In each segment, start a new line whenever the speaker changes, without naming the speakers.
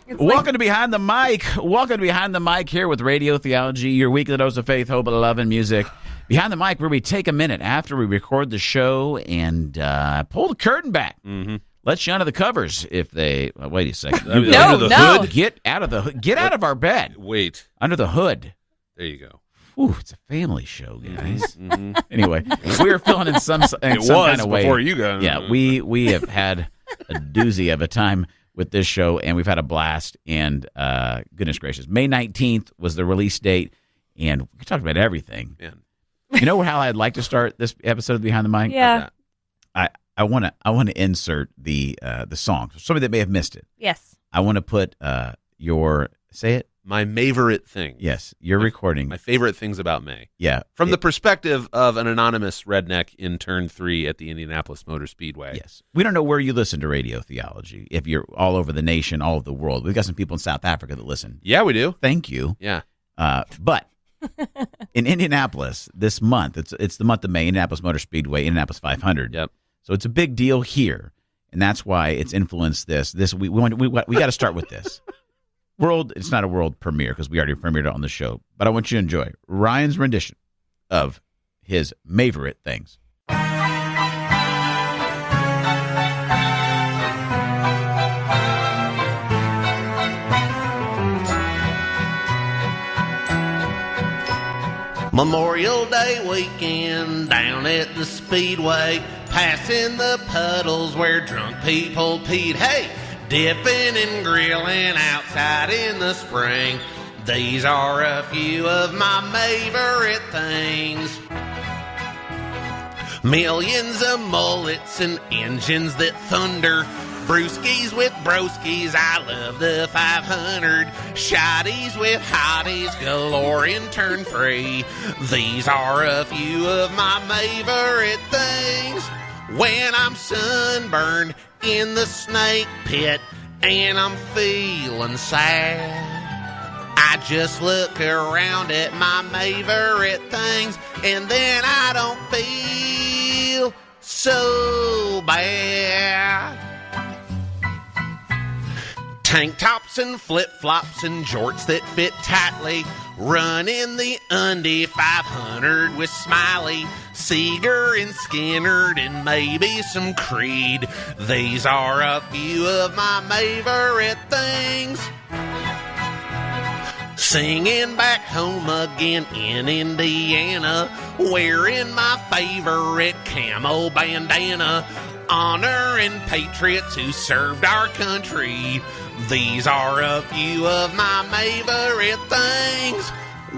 Welcome to Behind the Mic. Welcome to Behind the Mic here with Radio Theology, your weekly dose of faith, hope, and love and music. Behind the Mic, where we take a minute after we record the show and pull the curtain back. Mm-hmm. Let you under the covers if they... wait a second.
No.
Hood? Get out of the hood. Get out of our bed.
Wait.
Under the hood.
There you go.
Ooh, it's a family show, guys. Mm-hmm. Anyway, we were feeling in some kind of way.
Before you got.
Yeah, we have had a doozy of a time with this show, and we've had a blast. And goodness gracious, May 19th was the release date, and we talked about everything. Man. You know how I'd like to start this episode of Behind the Mic?
Yeah.
I want to insert the song. Somebody that may have missed it.
Yes.
I want to put say it.
My May-vorite Things.
Yes, you're recording.
My favorite things about May.
Yeah.
From the perspective of an anonymous redneck in Turn 3 at the Indianapolis Motor Speedway.
Yes. We don't know where you listen to Radio Theology. If you're all over the nation, all over the world. We've got some people in South Africa that listen.
Yeah, we do.
Thank you.
Yeah.
But in Indianapolis this month, it's the month of May, Indianapolis Motor Speedway, Indianapolis 500.
Yep.
So it's a big deal here, and that's why it's influenced this. We got to start with this. It's not a world premiere because we already premiered it on the show, but I want you to enjoy Ryan's rendition of his May-vorite Things.
Memorial Day weekend down at the Speedway, passing the puddles where drunk people peed. Hey, dipping and grilling outside in the spring. These are a few of my May-vorite things. Millions of mullets and engines that thunder. Brewskis with broskies, I love the 500. Shotties with hotties galore in Turn 3. These are a few of my May-vorite things. When I'm sunburned in the snake pit and I'm feeling sad, I just look around at my May-vorite things and then I don't feel so bad. Tank tops and flip-flops and jorts that fit tightly, running the Indy 500 with Smiley, Seeger and Skinner and maybe some Creed. These are a few of my May-vorite things. Singing back home again in Indiana, wearing my favorite camo bandana, honoring patriots who served our country. These are a few of my May-vorite things.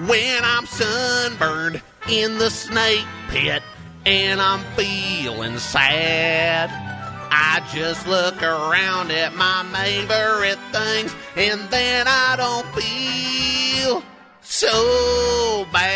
When I'm sunburned in the snake pit and I'm feeling sad, I just look around at my May-vorite things and then I don't feel so bad.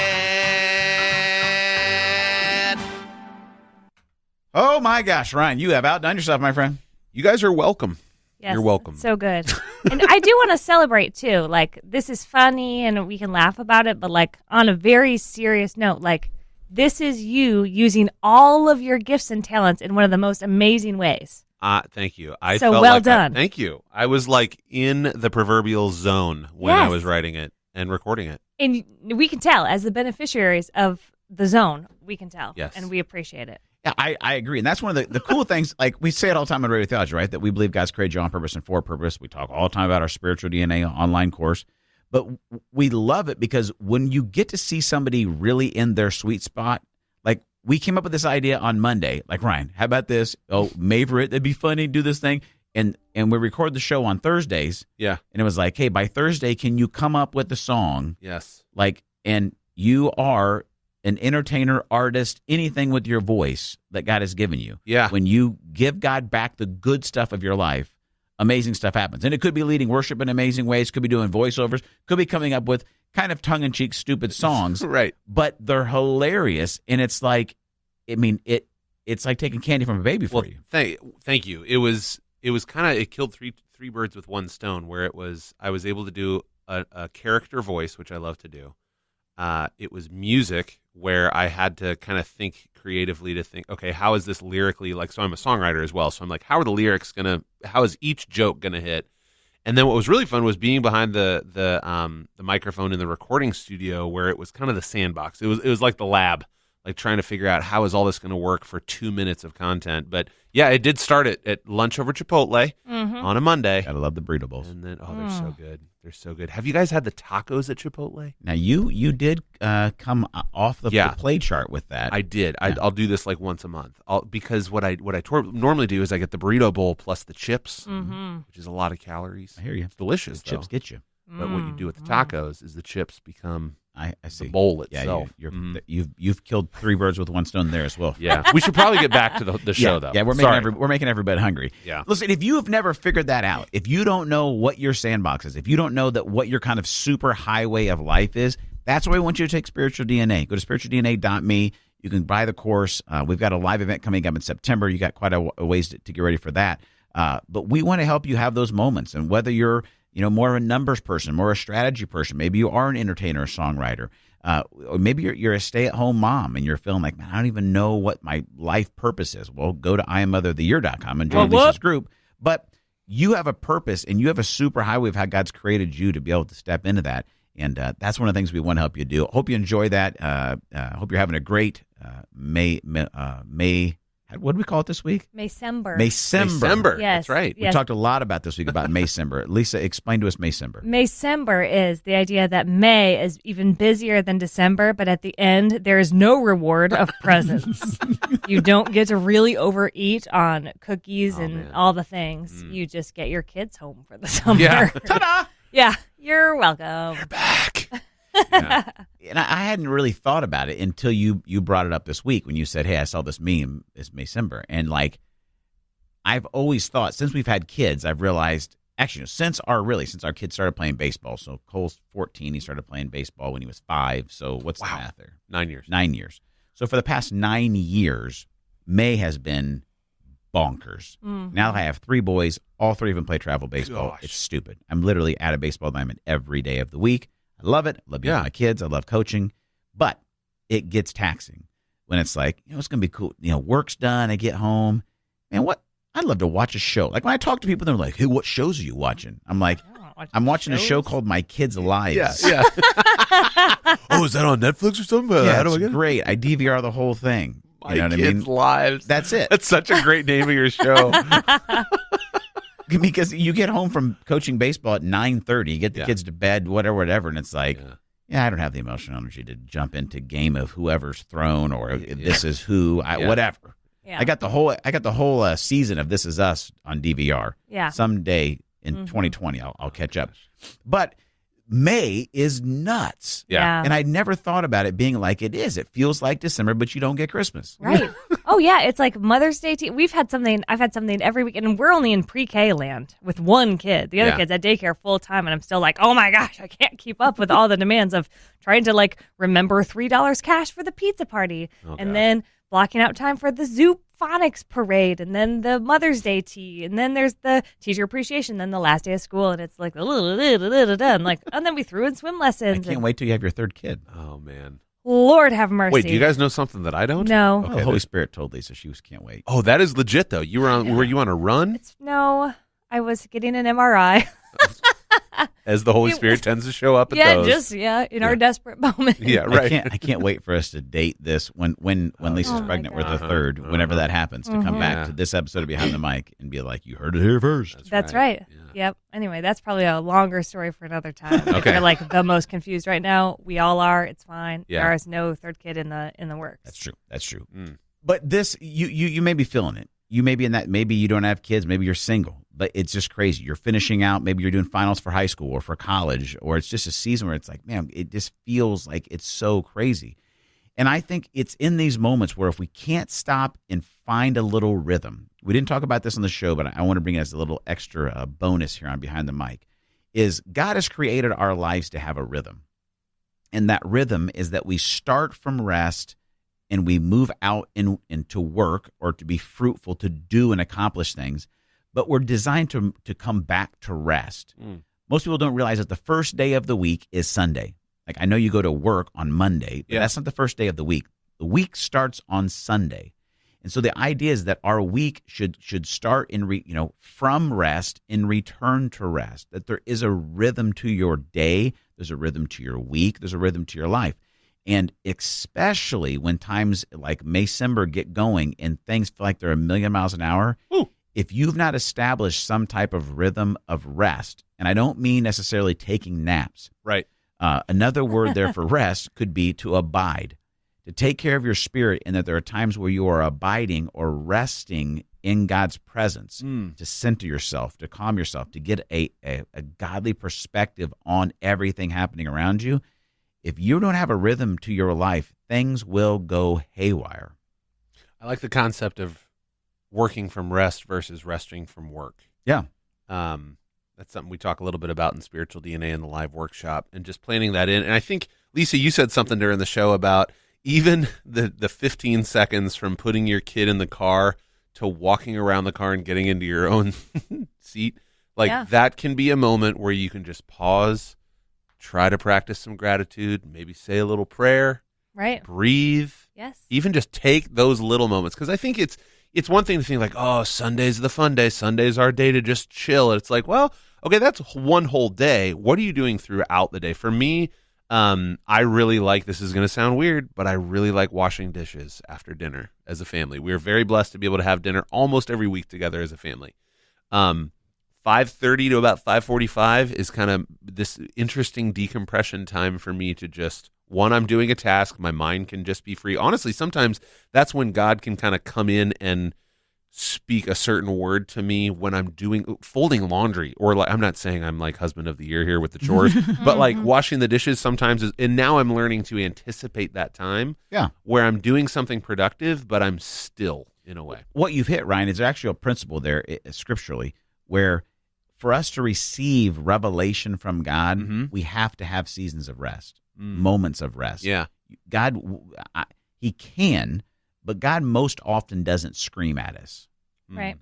Oh my gosh, Ryan, you have outdone yourself, my friend.
You guys are welcome.
Yes,
you're welcome.
So good. And I do want to celebrate, too. Like, this is funny and we can laugh about it, but, like, on a very serious note, like, this is you using all of your gifts and talents in one of the most amazing ways.
Thank you.
Done.
Thank you. I was, like, in the proverbial zone when I was writing it and recording it.
And we can tell, as the beneficiaries of the zone, we can tell.
Yes.
And we appreciate it.
Yeah, I agree. And that's one of the cool things. Like, we say it all the time on Radio Theology, right? That we believe God's created you on purpose and for a purpose. We talk all the time about our spiritual DNA online course. But we love it because when you get to see somebody really in their sweet spot, like we came up with this idea on Monday. Like, Ryan, how about this? Oh, May-vorite, that'd be funny, do this thing. And we record the show on Thursdays.
Yeah.
And it was like, hey, by Thursday, can you come up with the song?
Yes.
Like, and you are an entertainer, artist, anything with your voice that God has given you.
Yeah.
When you give God back the good stuff of your life, amazing stuff happens. And it could be leading worship in amazing ways, could be doing voiceovers, could be coming up with kind of tongue-in-cheek, stupid songs.
Right.
But they're hilarious. And it's like, I mean, it's like taking candy from a baby for you.
Thank you. It was kind of, it killed three birds with one stone, where I was able to do a character voice, which I love to do. It was music where I had to kind of think creatively to think, okay, how is this lyrically, like, so I'm a songwriter as well. So I'm like, how is each joke going to hit? And then what was really fun was being behind the microphone in the recording studio, where it was kind of the sandbox. It was like the lab, like trying to figure out how is all this going to work for 2 minutes of content. But yeah, it did start at lunch over Chipotle on a Monday.
Gotta love the burrito bowls.
And then they're so good. They're so good. Have you guys had the tacos at Chipotle?
Now you did come off the play chart with that.
I did. I'll do this like once a month. Because what I normally do is I get the burrito bowl plus the chips, which is a lot of calories.
I hear you.
It's delicious.
Chips get you.
But what you do with the tacos is the chips become
I see.
the bowl itself.
Yeah, you've killed 3 birds with one stone there as well.
Yeah, we should probably get back to the show though.
Yeah, we're making everybody hungry.
Yeah.
Listen, if you have never figured that out, if you don't know what your sandbox is, if you don't know that what your kind of super highway of life is, that's why we want you to take Spiritual DNA. Go to spiritualdna.me. You can buy the course. We've got a live event coming up in September. You got quite a ways to get ready for that. But we want to help you have those moments, and whether you're more of a numbers person, more a strategy person. Maybe you are an entertainer or songwriter. Or maybe you're a stay-at-home mom and you're feeling like, man, I don't even know what my life purpose is. Well, go to IamMotherOfTheYear.com and join Lisa's group. But you have a purpose and you have a super highway of how God's created you to be able to step into that. And that's one of the things we want to help you do. Hope you enjoy that. Hope you're having a great May. What do we call it this week?
Maycember.
Yes. That's right.
We talked a lot about this week about Maycember. Lisa, explain to us Maycember.
Maycember is the idea that May is even busier than December, but at the end, there is no reward of presents. You don't get to really overeat on cookies all the things. You just get your kids home for the summer.
Yeah. Ta-da!
Yeah. You're welcome.
You're back.
Yeah. And I hadn't really thought about it until you brought it up this week when you said, hey, I saw this meme, it's Maycember. And I've always thought, since we've had kids, I've realized, actually, since our kids started playing baseball. So Cole's 14, he started playing baseball when he was 5. So what's the math there?
9 years.
9 years. So for the past 9 years, May has been bonkers.
Mm-hmm.
Now I have 3 boys. All 3 of them play travel baseball.
Gosh.
It's stupid. I'm literally at a baseball diamond every day of the week. I love it. I love being with my kids. I love coaching. But it gets taxing when it's like, it's going to be cool. Work's done. I get home. Man, what? I'd love to watch a show. Like when I talk to people, they're like, hey, what shows are you watching? I'm like, I'm watching a show called My Kids' Lives.
Yeah. Oh, is that on Netflix or something?
Yeah, it's great. I DVR the whole thing.
My Kids' Lives.
That's it.
That's such a great name of your show.
Because you get home from coaching baseball at 9:30, you get the kids to bed, whatever, and it's like, I don't have the emotional energy to jump into Game of Whoever's Throne or This Is Who, whatever. Yeah. I got the whole season of This Is Us on DVR.
Yeah.
Someday in 2020, I'll catch up. But May is nuts.
Yeah.
And I never thought about it being like it is. It feels like December, but you don't get Christmas.
Right. Oh, yeah. It's like Mother's Day. I've had something every week, and we're only in pre-K land with one kid. The other kid's at daycare full time, and I'm still like, oh my gosh, I can't keep up with all the demands of trying to remember $3 cash for the pizza party, and then blocking out time for the Zoo Phonics parade, and then the Mother's Day tea, and then there's the teacher appreciation, then the last day of school, and it's like, and then we threw in swim lessons.
I can't wait till you have your 3rd kid.
Oh, man.
Lord have mercy.
Wait, do you guys know something that I don't?
No.
Okay, the Holy Spirit told Lisa she can't wait.
Oh, that is legit, though. You were you on a run?
No, I was getting an MRI.
As the Holy Spirit tends to show up at those.
In our desperate moment.
Yeah, right.
I can't wait for us to date this when Lisa's pregnant with her 3rd, whenever that happens, to come back to this episode of Behind the Mic and be like, you heard it here first.
That's right. Yeah. Yep. Anyway, that's probably a longer story for another time. If you're the most confused right now, we all are. It's fine.
Yeah.
There is no 3rd kid in the works.
That's true. But this, you may be feeling it. You may be in that, maybe you don't have kids, maybe you're single, but it's just crazy. You're finishing out, maybe you're doing finals for high school or for college, or it's just a season where it's like, man, it just feels like it's so crazy. And I think it's in these moments where if we can't stop and find a little rhythm, we didn't talk about this on the show, but I want to bring it as a little extra bonus here on Behind the Mic, is God has created our lives to have a rhythm. And that rhythm is that we start from rest and we move out into work or to be fruitful, to do and accomplish things, but we're designed to come back to rest. Most people don't realize that the first day of the week is Sunday. Like, I know you go to work on Monday, but that's not the first day of the week. The week starts on Sunday. And so the idea is that our week should start from rest and return to rest, that there is a rhythm to your day, there's a rhythm to your week, there's a rhythm to your life. And especially when times like May-cember get going and things feel like they're a million miles an hour, if you've not established some type of rhythm of rest, and I don't mean necessarily taking naps.
Right.
Another word there for rest could be to abide, to take care of your spirit, and that there are times where you are abiding or resting in God's presence, to center yourself, to calm yourself, to get a godly perspective on everything happening around you. If you don't have a rhythm to your life, things will go haywire.
I like the concept of working from rest versus resting from work.
Yeah.
That's something we talk a little bit about in Spiritual DNA in the live workshop, and just planning that in. And I think, Lisa, you said something during the show about even the 15 seconds from putting your kid in the car to walking around the car and getting into your own seat. That can be a moment where you can just pause, try to practice some gratitude, maybe say a little prayer,
right?
Breathe.
Yes.
Even just take those little moments. Because I think it's one thing to think like, oh, Sunday's the fun day. Sunday's our day to just chill. And it's like, well, okay, that's one whole day. What are you doing throughout the day? For me, I really like, this is going to sound weird, but I really like washing dishes after dinner as a family. We're very blessed to be able to have dinner almost every week together as a family. 5:30 to about 5:45 is kind of this interesting decompression time for me to just, one, I'm doing a task, my mind can just be free. Honestly, sometimes that's when God can kind of come in and speak a certain word to me when I'm folding laundry, or like, I'm not saying I'm like husband of the year here with the chores, but like washing the dishes sometimes and now I'm learning to anticipate that time where I'm doing something productive, but I'm still in a way.
What you've hit, Ryan, is actually a principle there scripturally where for us to receive revelation from God, we have to have seasons of rest, moments of rest.
Yeah.
God, he can, but God most often doesn't scream at us.
Right.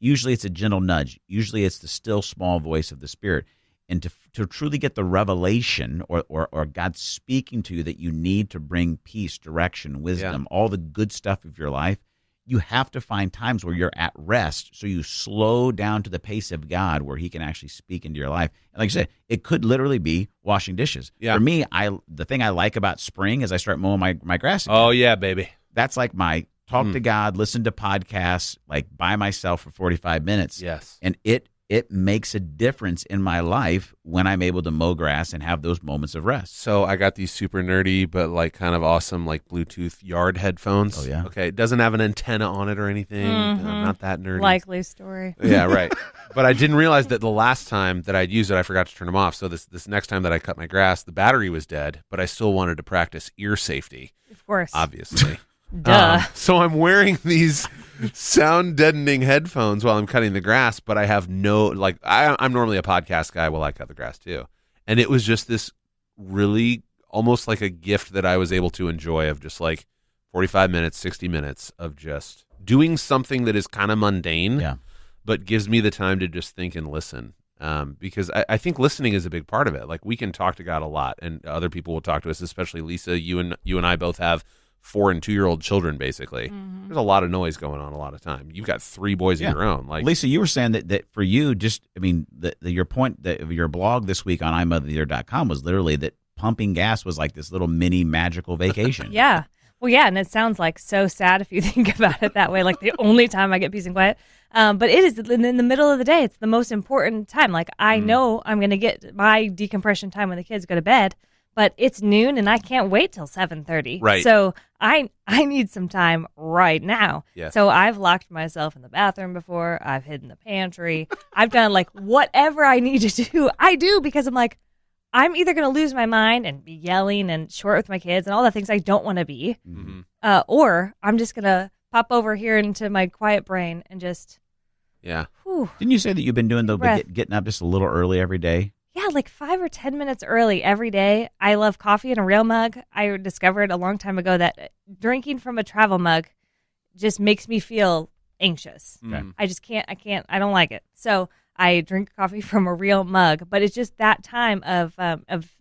Usually it's a gentle nudge. Usually it's the still small voice of the Spirit. And to truly get the revelation or God speaking to you that you need to bring peace, direction, wisdom, all the good stuff of your life, you have to find times where you're at rest, so you slow down to the pace of God where he can actually speak into your life. And like I said, it could literally be washing dishes.
Yeah.
For me, the thing I like about spring is I start mowing my grass again.
Oh, yeah, baby.
That's like my talk to God, listen to podcasts, like by myself for 45 minutes.
Yes.
And it makes a difference in my life when I'm able to mow grass and have those moments of rest.
So I got these super nerdy but like kind of awesome like Bluetooth yard headphones.
Oh, yeah.
Okay, it doesn't have an antenna on it or anything. I'm not that nerdy.
Likely story.
Yeah, right. But I didn't realize that the last time that I'd used it, I forgot to turn them off. So this next time that I cut my grass, the battery was dead, but I still wanted to practice ear safety.
Of course.
Obviously.
Duh.
So I'm wearing these sound deadening headphones while I'm cutting the grass, but I have I'm normally a podcast guy while I cut the grass too. And it was just this really almost like a gift that I was able to enjoy of just like 45 minutes, 60 minutes of just doing something that is kind of mundane, but gives me the time to just think and listen. Because I think listening is a big part of it. Like we can talk to God a lot and other people will talk to us, especially Lisa, you and I both have 4 and 2-year-old children, basically. There's a lot of noise going on a lot of time. You've got 3 boys of your own. Like
Lisa, you were saying that for you, your point that your blog this week on imotheryear.com was literally that pumping gas was like this little mini magical vacation.
Yeah. Well, yeah, and it sounds like so sad if you think about it that way, like the only time I get peace and quiet. But it is in the middle of the day. It's the most important time. Like I know I'm going to get my decompression time when the kids go to bed, but it's noon and I can't wait till 7:30.
Right.
So I need some time right now.
Yes.
So I've locked myself in the bathroom before. I've hidden the pantry. I've done like whatever I need to do. I do because I'm like, I'm either going to lose my mind and be yelling and short with my kids and all the things I don't want to be, or I'm just going to pop over here into my quiet brain and just, whew.
Didn't you say that you've been doing getting up just a little early every day?
Yeah, like 5 or 10 minutes early every day. I love coffee in a real mug. I discovered a long time ago that drinking from a travel mug just makes me feel anxious.
Okay.
I don't like it. So I drink coffee from a real mug, but it's just that time of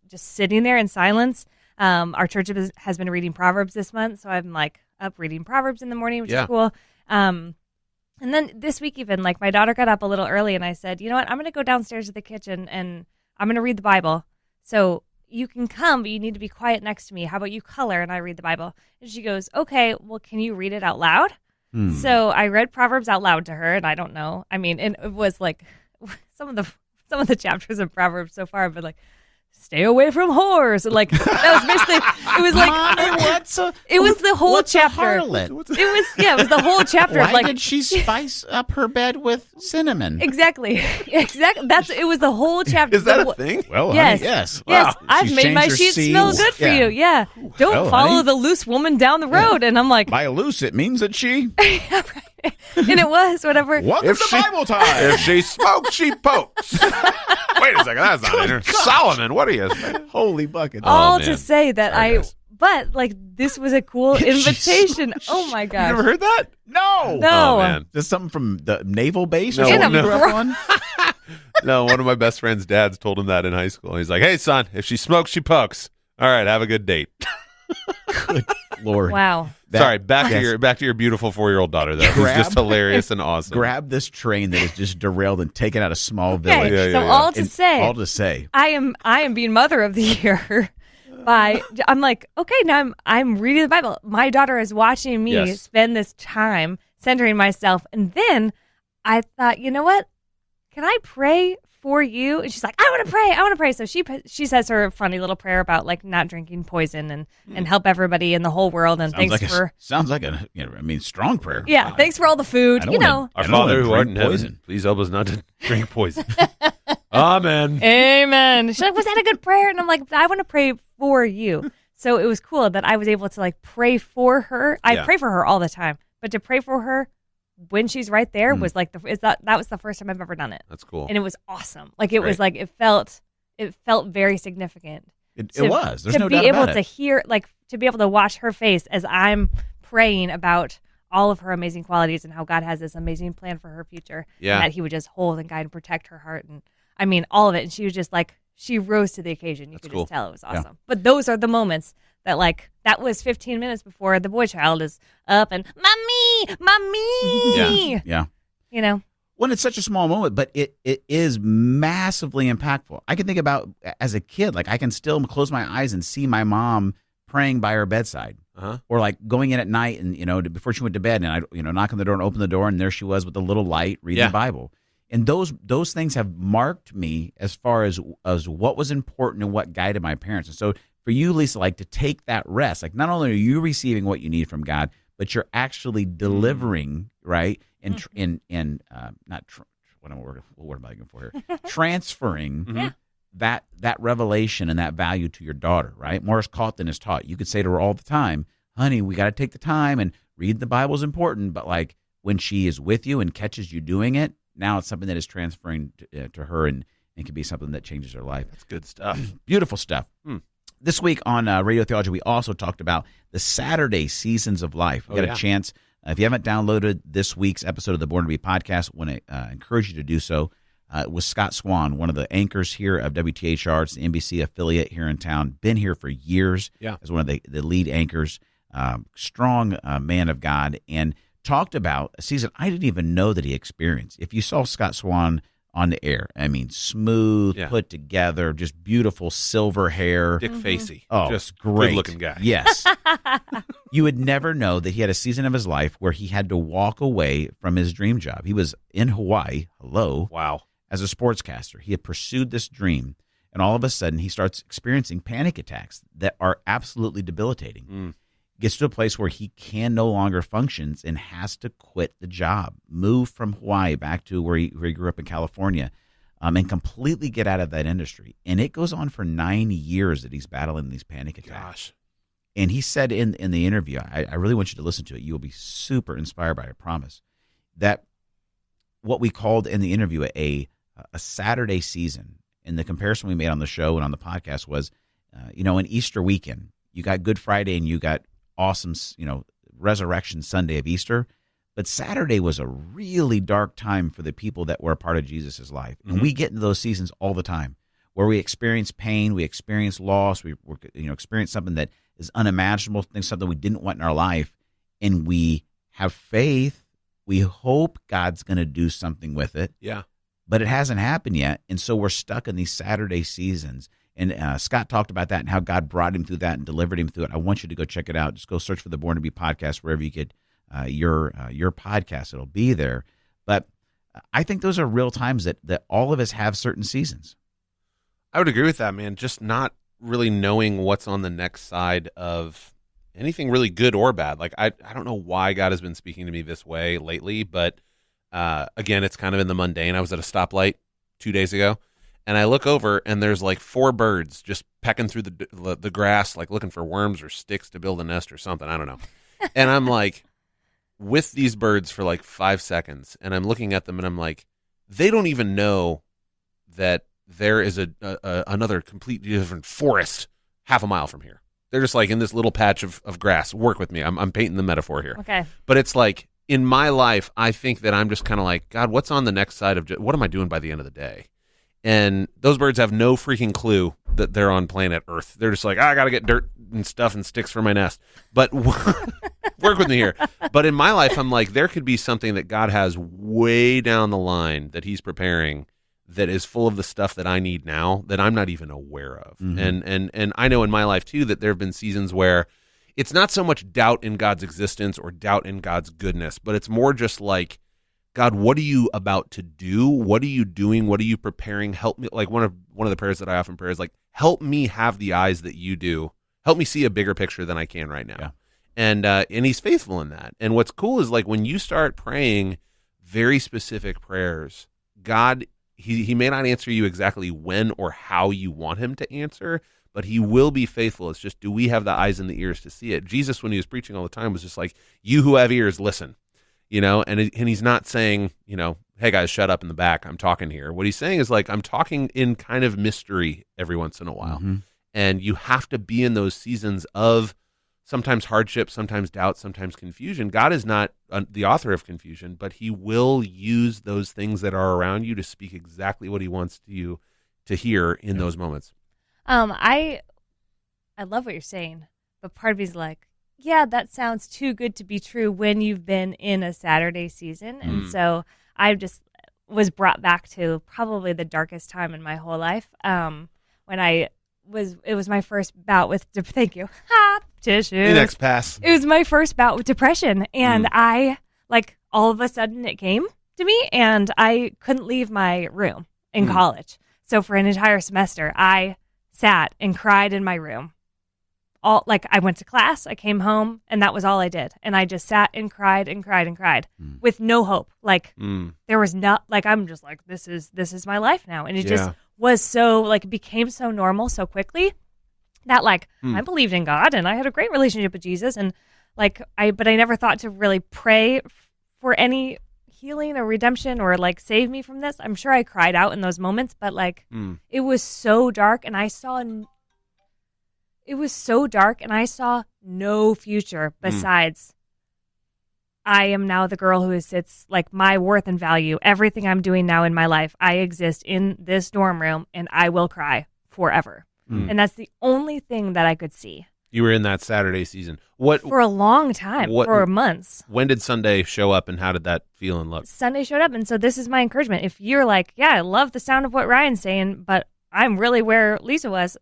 just sitting there in silence. Our church has been reading Proverbs this month, so I'm like, up reading Proverbs in the morning, which
Yeah.
is cool. And then this week even, like, my daughter got up a little early, and I said, you know what, I'm going to go downstairs to the kitchen, and I'm going to read the Bible. So you can come, but you need to be quiet next to me. How about you color and I read the Bible? And she goes, okay, well, can you read it out loud? So I read Proverbs out loud to her, and I don't know. I mean, and it was like some of the chapters of Proverbs so far have been like, stay away from whores. And like, that was basically, it was like,
Mommy,
it was the whole
what's
chapter.
A harlot?
It was the whole chapter.
Why
like,
did she spice up her bed with cinnamon?
Exactly. It was the whole chapter.
Is that a thing?
Well,
Yes.
honey, yes.
Yes,
Wow.
I've
She's
made
changed
my
her
sheets
seeds.
smell good for you. Yeah. Don't
Well,
follow
honey.
the loose woman down the road. And I'm like,
By loose, it means that she
and it was whatever.
welcome to Bible time.
If she smokes, she pokes. Wait a second, that's not in her. Solomon, what are you?
Holy bucket.
All
man.
to say that
Sorry, guys.
but like this was a cool invitation. Oh my
You
gosh.
never heard that?
No.
No.
Oh, man.
Is this something from the naval base?
No,
or something
no.
you grew up on?
No, one of my best friend's dads told him that in high school. He's like, hey, son, if she smokes, she pokes. All right, have a good date.
Good Lord.
Wow.
Sorry, back to your beautiful 4-year-old daughter, though, who's just hilarious and awesome.
Grab this train that is just derailed and taken out of small
Okay.
village.
So all to
And
say,
all to say.
I am being mother of the year. I'm like, okay, now I'm reading the Bible. My daughter is watching me
Yes.
spend this time centering myself, and then I thought, you know what? Can I pray for you? And she's like, I want to pray. So she says her funny little prayer about like not drinking poison and help everybody in the whole world. And
Sounds like a strong prayer.
Thanks for all the food.
I don't
You
wanna-
know,
Our
I don't
Father
wanna
who art
drink
in heaven,
poison.
please help us not to drink poison. Amen.
Amen. She's like, was that a good prayer? And I'm like, I want to pray for you. So it was cool that I was able to like pray for her. I
Yeah.
pray for her all the time, but to pray for her when she's right there was like that was the first time I've ever done it,
That's cool.
and it was awesome. Like it was
Great.
like it felt very significant.
It
to-
was. There's
to
no
be
doubt
able
about
to
it.
hear, like to be able to watch her face as I'm praying about all of her amazing qualities and how God has this amazing plan for her future.
Yeah.
And that He would just hold and guide and protect her heart, and I mean all of it. And she was just like, she rose to the occasion. You
That's
could
cool.
just tell it was awesome. But those are the moments that like that was 15 minutes before the boy child is up and mommy.
Yeah.
You know.
Well, it's such a small moment, but it is massively impactful. I can think about as a kid, like I can still close my eyes and see my mom praying by her bedside, or like going in at night and before she went to bed, and I knock on the door and open the door, and there she was with a little light reading the Bible. And those things have marked me as far as what was important and what guided my parents. And so for you, Lisa, like to take that rest, like not only are you receiving what you need from God, but you're actually delivering, right? And what am I looking for here? Transferring that revelation and that value to your daughter, right? More is caught than is taught. You could say to her all the time, honey, we got to take the time, and read the Bible is important, but like when she is with you and catches you doing it, now it's something that is transferring to her and can be something that changes her life.
That's good stuff.
Beautiful stuff. This week on Radio Theology, we also talked about the Saturday seasons of life. We got a chance. If you haven't downloaded this week's episode of the Born to Be podcast, I want to encourage you to do so. It was Scott Swan, one of the anchors here of WTHR. It's the NBC affiliate here in town. Been here for years as one of the lead anchors. Strong man of God, and talked about a season I didn't even know that he experienced. If you saw Scott Swan on the air, I mean, smooth, put together, just beautiful silver hair.
Dick Facey.
Oh,
just
great.
good-looking guy.
Yes. You would never know that he had a season of his life where he had to walk away from his dream job. He was in Hawaii,
Wow.
as a sportscaster. He had pursued this dream, and all of a sudden he starts experiencing panic attacks that are absolutely debilitating. Gets to a place where he can no longer function and has to quit the job, move from Hawaii back to where he grew up in California, and completely get out of that industry. And it goes on for 9 years that he's battling these panic attacks.
Gosh.
And he said in the interview, I really want you to listen to it. You will be super inspired by it, I promise, that what we called in the interview a Saturday season, and the comparison we made on the show and on the podcast was, an Easter weekend, you got Good Friday and you got awesome, Resurrection Sunday of Easter. But Saturday was a really dark time for the people that were a part of Jesus' life. And we get into those seasons all the time where we experience pain, we experience loss, we experience something that is unimaginable, something we didn't want in our life. and we have faith. We hope God's going to do something with it.
Yeah.
But it hasn't happened yet. And so we're stuck in these Saturday seasons. And Scott talked about that and how God brought him through that and delivered him through it. I want you to go check it out. Just go search for the Born to Be podcast wherever you get your podcast. It'll be there. But I think those are real times that all of us have certain seasons.
I would agree with that, man. Just not really knowing what's on the next side of anything really good or bad. Like, I don't know why God has been speaking to me this way lately, but again, it's kind of in the mundane. I was at a stoplight 2 days ago, and I look over, and there's like 4 birds just pecking through the grass, like looking for worms or sticks to build a nest or something. I don't know. And I'm like, with these birds for like 5 seconds, and I'm looking at them, and I'm like, they don't even know that there is another completely different forest half a mile from here. They're just like in this little patch of grass. Work with me. I'm painting the metaphor here.
Okay.
But it's like, in my life, I think that I'm just kind of like, God, what's on the next side of what am I doing by the end of the day? And those birds have no freaking clue that they're on planet Earth. They're just like, I got to get dirt and stuff and sticks for my nest. But work with me here. But in my life, I'm like, there could be something that God has way down the line that he's preparing that is full of the stuff that I need now that I'm not even aware of. Mm-hmm. And I know in my life, too, that there have been seasons where it's not so much doubt in God's existence or doubt in God's goodness, but it's more just like, God, what are you about to do? What are you doing? What are you preparing? Help me. Like one of the prayers that I often pray is like, help me have the eyes that you do. Help me see a bigger picture than I can right now. Yeah. And he's faithful in that. And what's cool is like when you start praying very specific prayers, God, he may not answer you exactly when or how you want him to answer, but he will be faithful. It's just, do we have the eyes and the ears to see it? Jesus, when he was preaching all the time, was just like, you who have ears, listen, and he's not saying, hey guys, shut up in the back, I'm talking here. What he's saying is like, I'm talking in kind of mystery every once in a while. Mm-hmm. And you have to be in those seasons of sometimes hardship, sometimes doubt, sometimes confusion. God is not the author of confusion, but he will use those things that are around you to speak exactly what he wants you to hear in those moments.
I love what you're saying, but part of me is like, yeah, that sounds too good to be true when you've been in a Saturday season. And so I just was brought back to probably the darkest time in my whole life. When it was my first bout with, thank you, tissues.
The next pass.
It was my first bout with depression. And I, like, all of a sudden it came to me and I couldn't leave my room in college. So for an entire semester, I sat and cried in my room. I went to class, I came home, and that was all I did. And I just sat and cried and cried and cried with no hope. There was not, I'm just like, this is my life now. And it just was so, it became so normal so quickly that, I believed in God and I had a great relationship with Jesus. And, but I never thought to really pray for any healing or redemption or, save me from this. I'm sure I cried out in those moments, but, it was so dark and I saw no future besides I am now the girl who sits, my worth and value, everything I'm doing now in my life, I exist in this dorm room and I will cry forever. And that's the only thing that I could see.
You were in that Saturday season.
For a long time, for months.
When did Sunday show up and how did that feel and look?
Sunday showed up, and so this is my encouragement. If you're like, yeah, I love the sound of what Ryan's saying, but I'm really where Lisa was,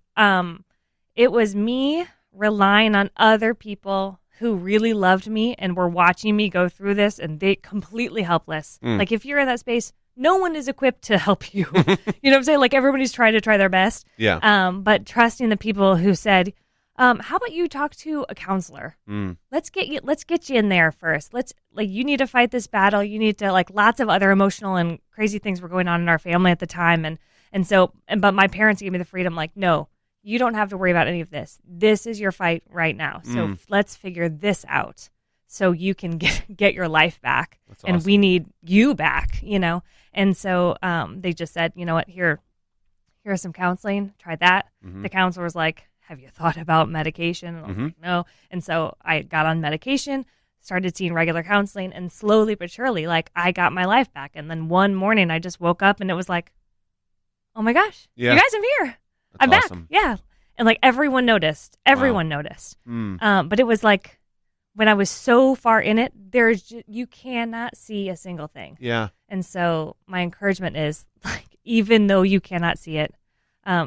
it was me relying on other people who really loved me and were watching me go through this, and they completely helpless. If you're in that space, no one is equipped to help you. You know what I'm saying? Everybody's trying to try their best.
Yeah.
But trusting the people who said, how about you talk to a counselor? Let's get you in there first. You need to fight this battle. You need to, lots of other emotional and crazy things were going on in our family at the time. But my parents gave me the freedom, no, you don't have to worry about any of this. This is your fight right now. So let's figure this out so you can get your life back. That's and awesome. We need you back, And so they just said, you know what, here's some counseling. Try that. The counselor was like, have you thought about medication? And I was like, no. And so I got on medication, started seeing regular counseling, and slowly but surely, I got my life back. And then one morning I just woke up and it was like, oh my gosh, you guys, I'm here. I'm awesome. Back. Yeah. And everyone noticed. Everyone noticed. But it was when I was so far in it, you cannot see a single thing.
Yeah.
And so my encouragement is, like, even though you cannot see it,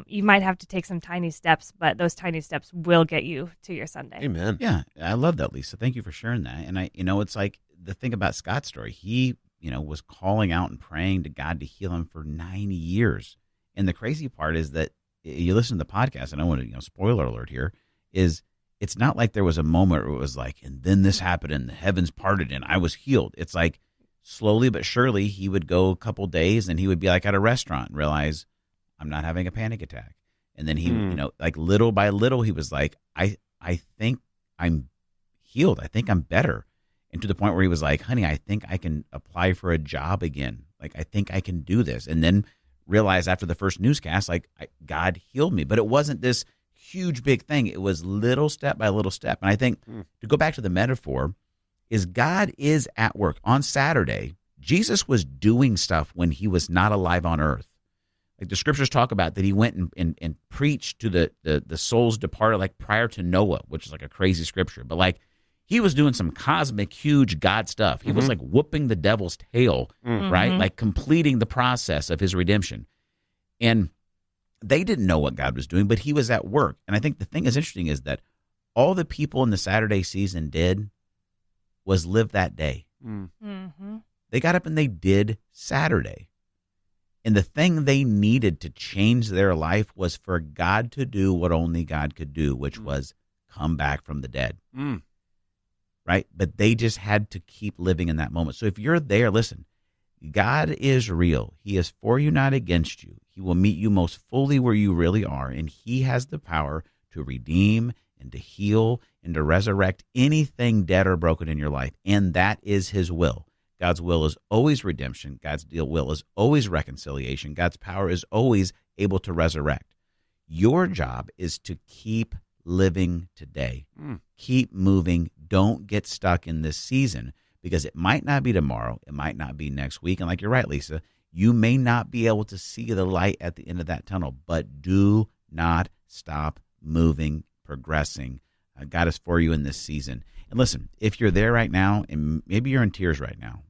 you might have to take some tiny steps, but those tiny steps will get you to your Sunday.
Amen.
Yeah, I love that, Lisa. Thank you for sharing that. And it's like the thing about Scott's story. He, was calling out and praying to God to heal him for 9 years. And the crazy part is that you listen to the podcast, and I want to, spoiler alert here, is it's not like there was a moment where it was like, and then this happened and the heavens parted and I was healed. It's like slowly but surely he would go a couple days and he would be like at a restaurant and realize, I'm not having a panic attack. And then he, like little by little, he was like, I think I'm healed. I think I'm better. And to the point where he was like, honey, I think I can apply for a job again. Like, I think I can do this. And then realized after the first newscast, like, God healed me. But it wasn't this huge, big thing. It was little step by little step. And I think to go back to the metaphor is God is at work. On Saturday, Jesus was doing stuff when he was not alive on earth. Like the scriptures talk about that he went and preached to the souls departed, like prior to Noah, which is like a crazy scripture. But like he was doing some cosmic, huge God stuff. He was like whooping the devil's tail, right? Like completing the process of his redemption. And they didn't know what God was doing, but he was at work. And I think the thing is interesting is that all the people in the Saturday season did was live that day. They got up and they did Saturday. And the thing they needed to change their life was for God to do what only God could do, which was come back from the dead. Right? But they just had to keep living in that moment. So if you're there, listen, God is real. He is for you, not against you. He will meet you most fully where you really are, and he has the power to redeem and to heal and to resurrect anything dead or broken in your life, and that is his will. God's will is always redemption. God's will is always reconciliation. God's power is always able to resurrect. Your job is to keep living today. Keep moving. Don't get stuck in this season because it might not be tomorrow. It might not be next week. And like you're right, Lisa, you may not be able to see the light at the end of that tunnel, but do not stop moving, progressing. God is for you in this season. And listen, if you're there right now, and maybe you're in tears right now,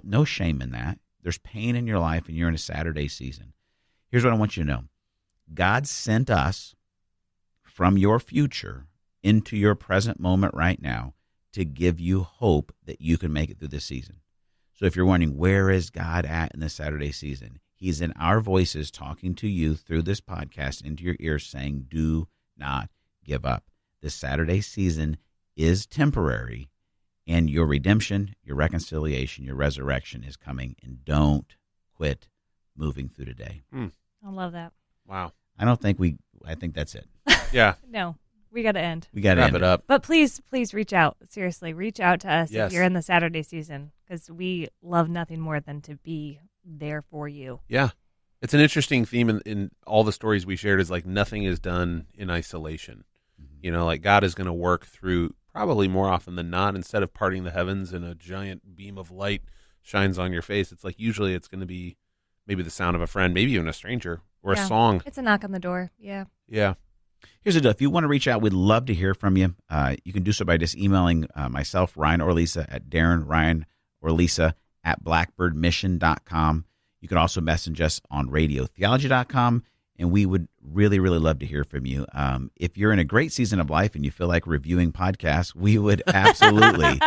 no shame in that. There's pain in your life and you're in a Saturday season. Here's what I want you to know. God sent us from your future into your present moment right now to give you hope that you can make it through this season. So if you're wondering, where is God at in this Saturday season? He's in our voices talking to you through this podcast into your ears saying, do not give up. This Saturday season is temporary, and your redemption, your reconciliation, your resurrection is coming, and don't quit moving through today.
I love that.
Wow.
I think that's it.
Yeah.
No, we got to end.
We got to
Wrap it up.
But please reach out. Seriously, reach out to us
Yes.
if you're in the Saturday season, because we love nothing more than to be there for you.
Yeah. It's an interesting theme in all the stories we shared is like nothing is done in isolation. Like God is going to work through probably more often than not. Instead of parting the heavens and a giant beam of light shines on your face, it's like usually it's going to be maybe the sound of a friend, maybe even a stranger or a song.
It's a knock on the door. Yeah.
Yeah.
Here's the deal. If you want to reach out, we'd love to hear from you. You can do so by just emailing myself, Ryan or Lisa, at Daron, Ryan, or Lisa at blackbirdmission.com. You can also message us on radiotheology.com, and we would really, really love to hear from you. If you're in a great season of life and you feel like reviewing podcasts, we would absolutely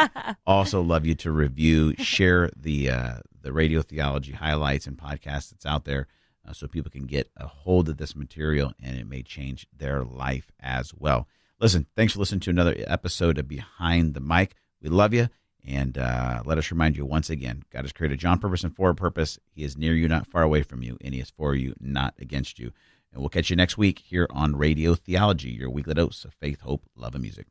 also love you to review, share the Radio Theology highlights and podcasts that's out there so people can get a hold of this material and it may change their life as well. Listen, thanks for listening to another episode of Behind the Mic. We love you. And let us remind you once again, God has created you on purpose and for a purpose. He is near you, not far away from you, and he is for you, not against you. And we'll catch you next week here on Radio Theology, your weekly dose of faith, hope, love, and music.